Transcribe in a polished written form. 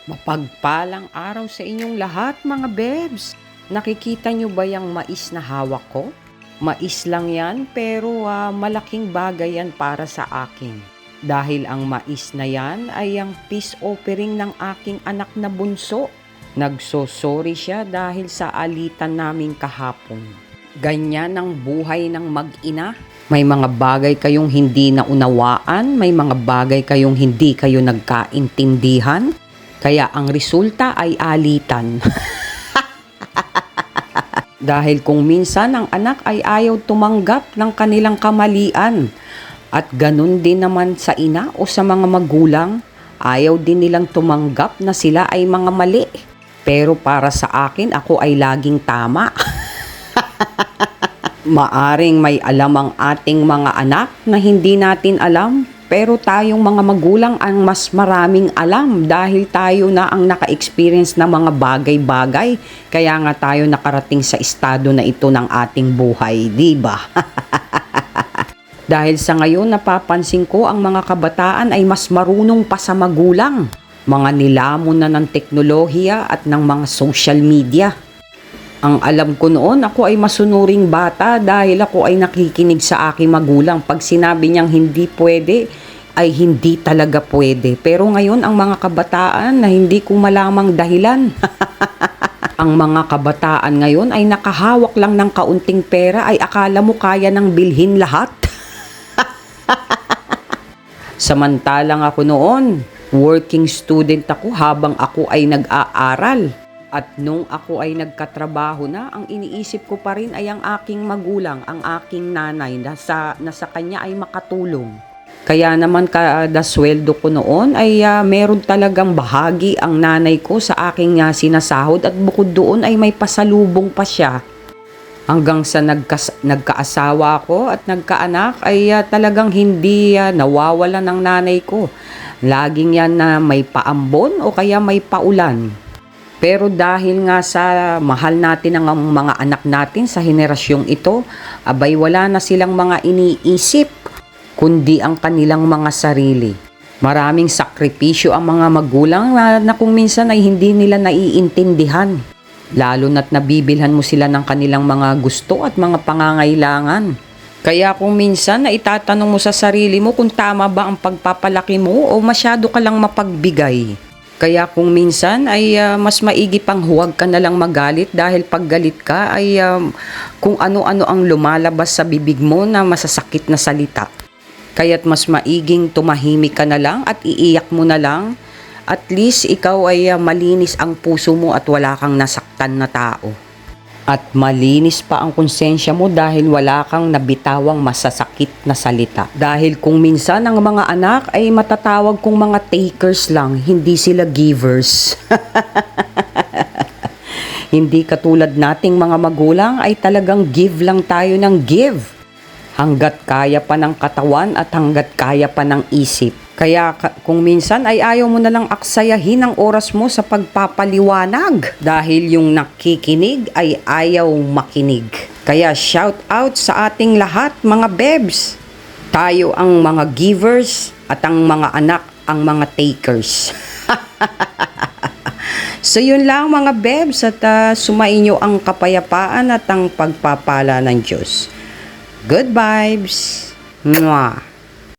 Mapagpalang araw sa inyong lahat mga bebs. Nakikita nyo ba yung mais na hawak ko? Mais lang yan pero malaking bagay yan para sa akin. Dahil ang mais na yan ay ang peace offering ng aking anak na bunso. Nagsosorry siya dahil sa alitan namin kahapon. Ganyan ang buhay ng mag-ina. May mga bagay kayong hindi naunawaan, may mga bagay kayong hindi kayo nagkaintindihan. Kaya ang resulta ay alitan. Dahil kung minsan ang anak ay ayaw tumanggap ng kanilang kamalian. At ganun din naman sa ina o sa mga magulang, ayaw din nilang tumanggap na sila ay mga mali. Pero para sa akin, ako ay laging tama. Maaring may alam ang ating mga anak na hindi natin alam. Pero tayong mga magulang ang mas maraming alam dahil tayo na ang naka-experience ng mga bagay-bagay. Kaya nga tayo nakarating sa estado na ito ng ating buhay, di ba? Dahil sa ngayon napapansin ko ang mga kabataan ay mas marunong pa sa magulang. Mga nilamon na ng teknolohiya at ng mga social media. Ang alam ko noon, ako ay masunuring bata dahil ako ay nakikinig sa aking magulang. Pag sinabi niyang hindi pwede, ay hindi talaga pwede. Pero ngayon, ang mga kabataan na hindi ko malamang dahilan. Ang mga kabataan ngayon ay nakahawak lang ng kaunting pera ay akala mo kaya nang bilhin lahat. Samantalang ako noon, working student ako habang ako ay nag-aaral. At nung ako ay nagkatrabaho na, ang iniisip ko pa rin ay ang aking magulang, ang aking nanay na sa kanya ay makatulong. Kaya naman kada sweldo ko noon ay meron talagang bahagi ang nanay ko sa aking sinasahod at bukod doon ay may pasalubong pa siya. Hanggang sa nagkaasawa ako at nagkaanak ay talagang hindi nawawala ng nanay ko. Laging yan na may paambon o kaya may paulan. Pero dahil nga sa mahal natin ang mga anak natin sa henerasyong ito, abay wala na silang mga iniisip, kundi ang kanilang mga sarili. Maraming sakripisyo ang mga magulang na kung minsan ay hindi nila naiintindihan. Lalo na't nabibilhan mo sila ng kanilang mga gusto at mga pangangailangan. Kaya kung minsan na itatanong mo sa sarili mo kung tama ba ang pagpapalaki mo o masyado ka lang mapagbigay. Kaya kung minsan ay mas maigi pang huwag ka na lang magalit dahil pag galit ka ay kung ano-ano ang lumalabas sa bibig mo na masasakit na salita. Kaya't mas maiging tumahimik ka na lang at iiyak mo na lang. At least ikaw ay malinis ang puso mo at wala kang nasaktan na tao. At malinis pa ang konsensya mo dahil wala kang nabitawang masasakit na salita. Dahil kung minsan ang mga anak ay matatawag kong mga takers lang, hindi sila givers. Hindi katulad nating mga magulang ay talagang give lang tayo ng give. Hanggat kaya pa ng katawan at hanggat kaya pa ng isip. Kaya kung minsan ay ayaw mo na lang aksayahin ang oras mo sa pagpapaliwanag dahil yung nakikinig ay ayaw makinig. Kaya shout out sa ating lahat mga bebs. Tayo ang mga givers at ang mga anak ang mga takers. So yun lang mga bebs at sumainyo ang kapayapaan at ang pagpapala ng Diyos. Good vibes! Mwah!